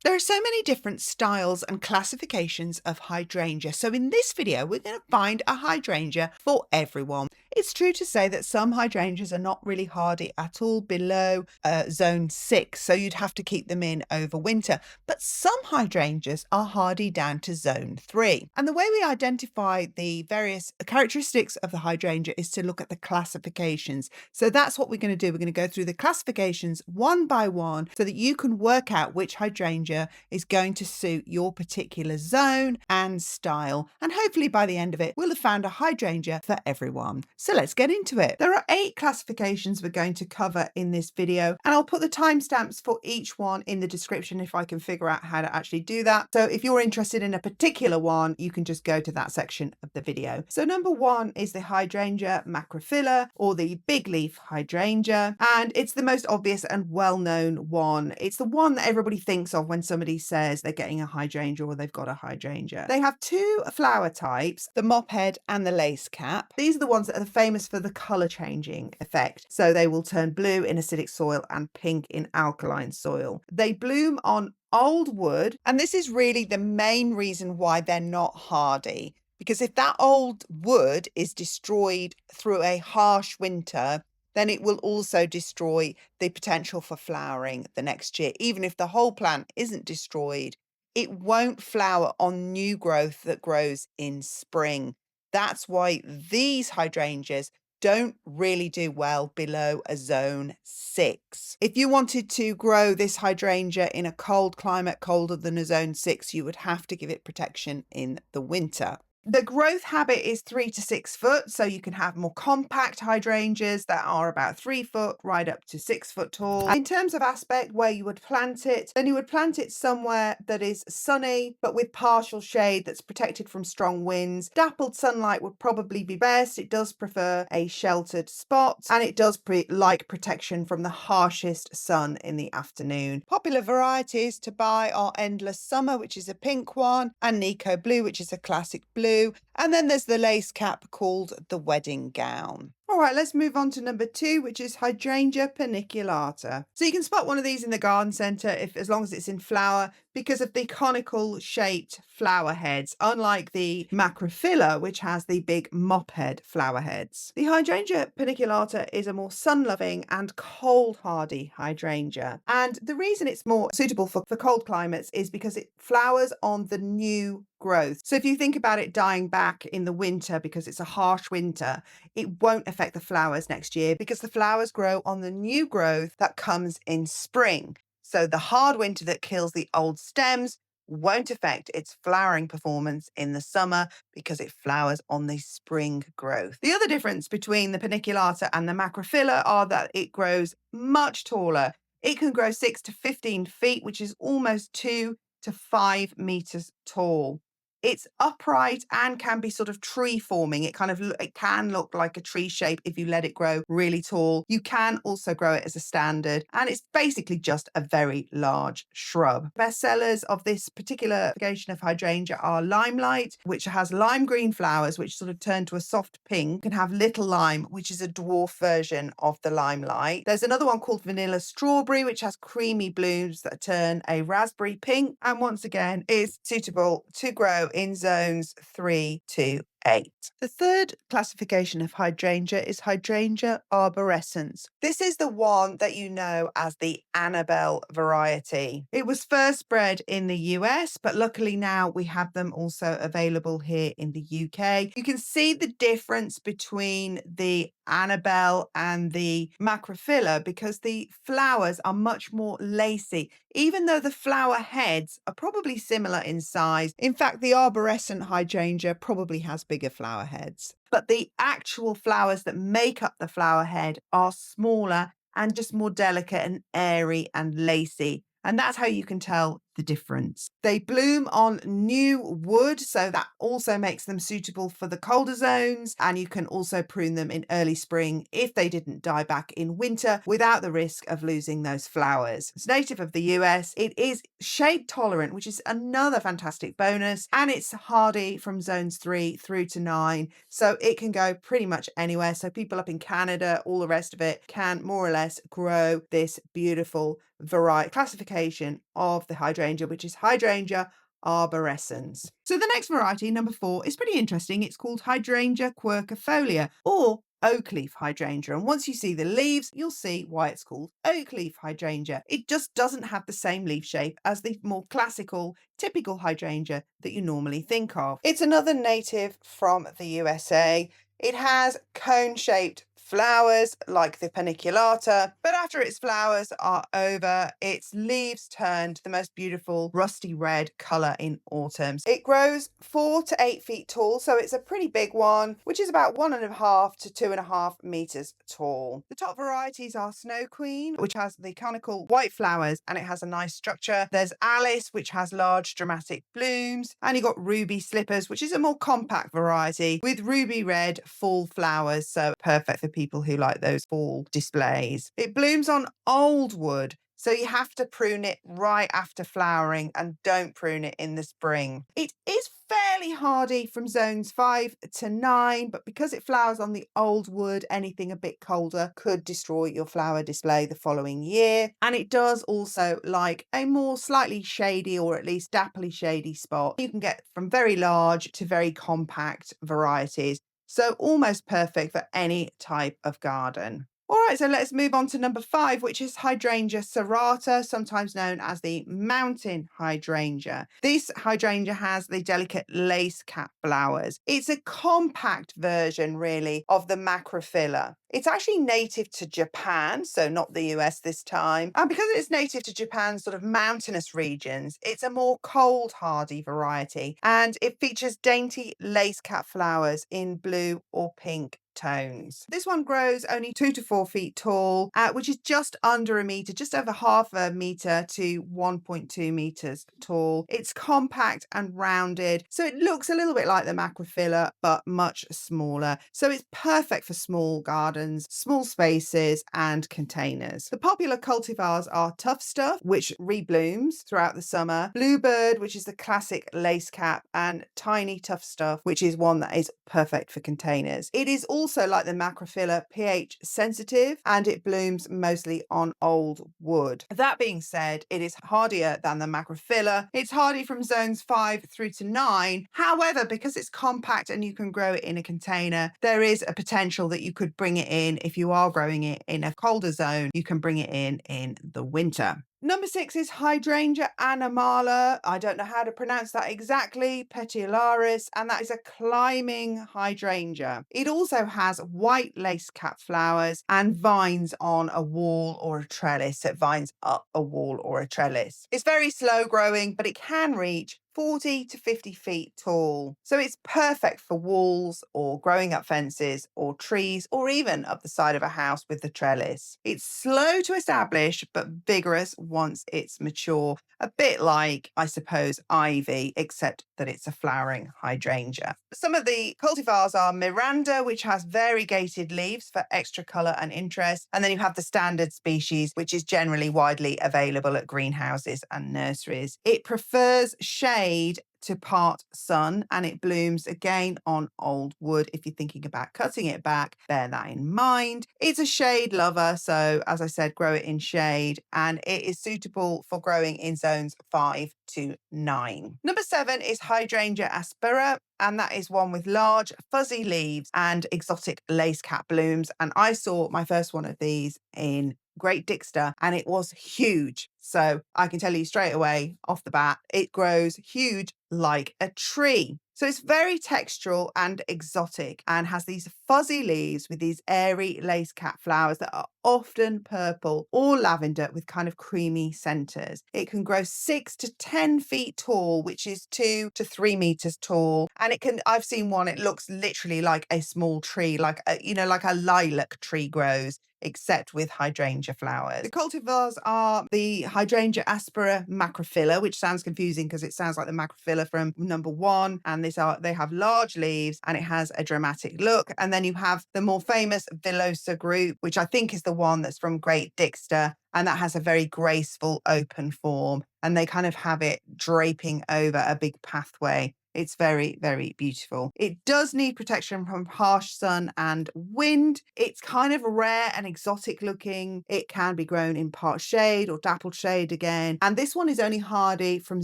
There are so many different styles and classifications of hydrangea, so in this video we're going to find a hydrangea for everyone. It's true to say that some hydrangeas are not really hardy at all below zone 6, so you'd have to keep them in over winter, but some hydrangeas are hardy down to zone 3. And the way we identify the various characteristics of the hydrangea is to look at the classifications. So that's what we're going to do. We're going to go through the classifications one by one so that you can work out which hydrangea is going to suit your particular zone and style, and hopefully by the end of it we'll have found a hydrangea for everyone. So let's get into it. There are 8 classifications we're going to cover in this video, and I'll put the timestamps for each one in the description if I can figure out how to actually do that. So if you're interested in a particular one, you can just go to that section of the video. So number 1 is the Hydrangea Macrophylla, or the big leaf hydrangea, and it's the most obvious and well-known one. It's the one that everybody thinks of when somebody says they're getting a hydrangea or they've got a hydrangea. They have 2 flower types, the mop head and the lace cap. These are the ones that are famous for the colour changing effect. So they will turn blue in acidic soil and pink in alkaline soil. They bloom on old wood, and this is really the main reason why they're not hardy. Because if that old wood is destroyed through a harsh winter, then it will also destroy the potential for flowering the next year. Even if the whole plant isn't destroyed, it won't flower on new growth that grows in spring. That's why these hydrangeas don't really do well below a zone 6. If you wanted to grow this hydrangea in a cold climate, colder than a zone 6, you would have to give it protection in the winter. The growth habit is 3 to 6 foot, so you can have more compact hydrangeas that are about 3 foot right up to 6 foot tall. In terms of aspect, where you would plant it, then you would plant it somewhere that is sunny but with partial shade that's protected from strong winds. Dappled sunlight would probably be best. It does prefer a sheltered spot, and it does like protection from the harshest sun in the afternoon. Popular varieties to buy are Endless Summer, which is a pink one, and Nico Blue, which is a classic blue. And then there's the lace cap called the wedding gown. All right, let's move on to number 2, which is Hydrangea Paniculata. So you can spot one of these in the garden centre as long as it's in flower, because of the conical shaped flower heads, unlike the Macrophylla, which has the big mop head flower heads. The Hydrangea Paniculata is a more sun-loving and cold hardy hydrangea. And the reason it's more suitable for cold climates is because it flowers on the new growth. So if you think about it dying back in the winter because it's a harsh winter, it won't affect the flowers next year because the flowers grow on the new growth that comes in spring. So the hard winter that kills the old stems won't affect its flowering performance in the summer because it flowers on the spring growth. The other difference between the Paniculata and the Macrophylla are that it grows much taller. It can grow 6 to 15 feet, which is almost 2 to 5 meters tall. It's upright and can be sort of tree forming. It can look like a tree shape if you let it grow really tall. You can also grow it as a standard, and it's basically just a very large shrub. Bestsellers of this particular variation of hydrangea are Limelight, which has lime green flowers which sort of turn to a soft pink. You can have Little Lime, which is a dwarf version of the Limelight. There's another one called Vanilla Strawberry, which has creamy blooms that turn a raspberry pink, and once again is suitable to grow in zones 3 to 8. The third classification of hydrangea is Hydrangea Arborescens. This is the one that you know as the Annabelle variety. It was first bred in the US, but luckily now we have them also available here in the UK. You can see the difference between the Annabelle and the Macrophylla because the flowers are much more lacy, even though the flower heads are probably similar in size. In fact, the arborescent hydrangea probably has bigger flower heads. But the actual flowers that make up the flower head are smaller and just more delicate and airy and lacy. And that's how you can tell the difference. They bloom on new wood, so that also makes them suitable for the colder zones, and you can also prune them in early spring if they didn't die back in winter without the risk of losing those flowers. It's native of the US. It is shade tolerant, which is another fantastic bonus, and it's hardy from zones 3 through to 9, so it can go pretty much anywhere. So people up in Canada, all the rest of it, can more or less grow this beautiful variety classification of the Hydrangea hydrangea, which is Hydrangea Arborescens. So the next variety, number 4, is pretty interesting. It's called Hydrangea Quercifolia, or oak leaf hydrangea. And once you see the leaves, you'll see why it's called oak leaf hydrangea. It just doesn't have the same leaf shape as the more classical, typical hydrangea that you normally think of. It's another native from the USA. It has cone-shaped flowers like the Paniculata, but after its flowers are over, its leaves turn to the most beautiful rusty red colour in autumn. It grows 4 to 8 feet tall, so it's a pretty big one, which is about 1.5 to 2.5 meters tall. The top varieties are Snow Queen, which has the conical white flowers and it has a nice structure. There's Alice, which has large dramatic blooms, and you got Ruby Slippers, which is a more compact variety with ruby red full flowers, so perfect for people who like those fall displays. It blooms on old wood, so you have to prune it right after flowering and don't prune it in the spring. It is fairly hardy from zones 5 to 9, but because it flowers on the old wood, anything a bit colder could destroy your flower display the following year. And it does also like a more slightly shady, or at least dappley shady spot. You can get from very large to very compact varieties. So almost perfect for any type of garden. All right, so let's move on to number 5, which is Hydrangea Serrata, sometimes known as the mountain hydrangea. This hydrangea has the delicate lace cap flowers. It's a compact version, really, of the Macrophylla. It's actually native to Japan, so not the US this time. And because it's native to Japan's sort of mountainous regions, it's a more cold hardy variety. And it features dainty lace cap flowers in blue or pink tones. This one grows only 2 to 4 feet tall, which is just under a meter, just over half a meter to 1.2 meters tall. It's compact and rounded, so it looks a little bit like the Macrophylla, but much smaller. So it's perfect for small gardens, small spaces, and containers. The popular cultivars are Tough Stuff, which reblooms throughout the summer, Bluebird, which is the classic lace cap, and Tiny Tough Stuff, which is one that is perfect for containers. It is also, like the Macrophylla, pH sensitive, and it blooms mostly on old wood. That being said, it is hardier than the Macrophylla. It's hardy from zones 5 through to 9. However, because it's compact and you can grow it in a container, there is a potential that you could bring it in, if you are growing it in a colder zone, you can bring it in the winter. Number 6 is Hydrangea Anomala. I don't know how to pronounce that exactly. Petioaris, and that is a climbing hydrangea. It also has white lace cap flowers and vines on a wall or a trellis. So it vines up a wall or a trellis. It's very slow growing, but it can reach 40 to 50 feet tall. So it's perfect for walls or growing up fences or trees, or even up the side of a house with the trellis. It's slow to establish, but vigorous once it's mature. A bit like, I suppose, ivy, except that it's a flowering hydrangea. Some of the cultivars are Miranda, which has variegated leaves for extra colour and interest. And then you have the standard species, which is generally widely available at greenhouses and nurseries. It prefers shade to part sun, and it blooms again on old wood. If you're thinking about cutting it back, bear that in mind. It's a shade lover, so as I said, grow it in shade, and it is suitable for growing in zones 5 to 9. Number 7 is Hydrangea Aspera, and that is one with large fuzzy leaves and exotic lace cap blooms. And I saw my first one of these in Great Dixter, and it was huge. So I can tell you straight away off the bat, it grows huge like a tree. So it's very textural and exotic, and has these fuzzy leaves with these airy lace cap flowers that are often purple or lavender with kind of creamy centers. It can grow 6 to 10 feet tall, which is 2 to 3 meters tall. And I've seen one, it looks literally like a small tree, like a lilac tree grows, except with hydrangea flowers. The cultivars are the Hydrangea Aspera Macrophylla, which sounds confusing because it sounds like the Macrophylla from number 1, and they have large leaves and it has a dramatic look. And then you have the more famous Villosa group, which I think is the one that's from Great Dixter, and that has a very graceful open form, and they kind of have it draping over a big pathway It's very, very beautiful. It does need protection from harsh sun and wind. It's kind of rare and exotic looking. It can be grown in part shade or dappled shade again. And this one is only hardy from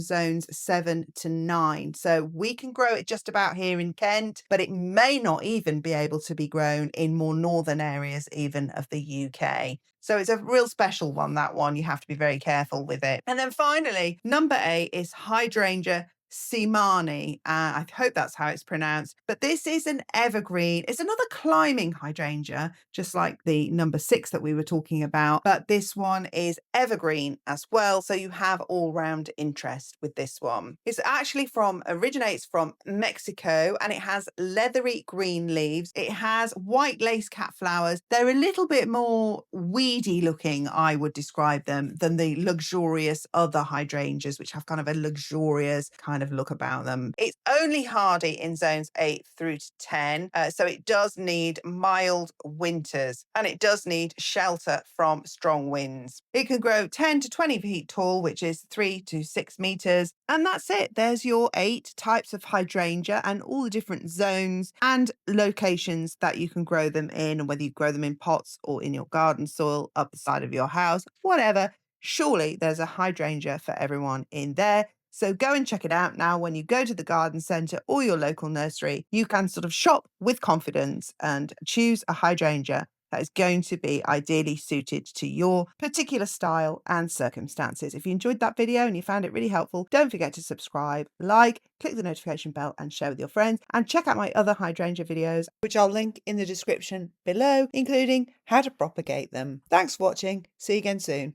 zones 7 to 9. So we can grow it just about here in Kent, but it may not even be able to be grown in more northern areas even of the UK. So it's a real special one, that one. You have to be very careful with it. And then finally, number 8 is Hydrangea Seemanii. I hope that's how it's pronounced. But this is an evergreen. It's another climbing hydrangea, just like the number 6 that we were talking about. But this one is evergreen as well. So you have all-round interest with this one. It's actually originates from Mexico, and it has leathery green leaves. It has white lacecap flowers. They're a little bit more weedy looking, I would describe them, than the luxurious other hydrangeas, which have kind of a luxurious kind of look about them. It's only hardy in zones 8 through to 10, so it does need mild winters, and it does need shelter from strong winds. It can grow 10 to 20 feet tall, which is 3 to 6 meters, and that's it. There's your 8 types of hydrangea and all the different zones and locations that you can grow them in, and whether you grow them in pots or in your garden soil up the side of your house, whatever. Surely there's a hydrangea for everyone in there. So go and check it out now. When you go to the garden centre or your local nursery, you can sort of shop with confidence and choose a hydrangea that is going to be ideally suited to your particular style and circumstances. If you enjoyed that video and you found it really helpful, don't forget to subscribe, like, click the notification bell and share with your friends, and check out my other hydrangea videos, which I'll link in the description below, including how to propagate them. Thanks for watching. See you again soon.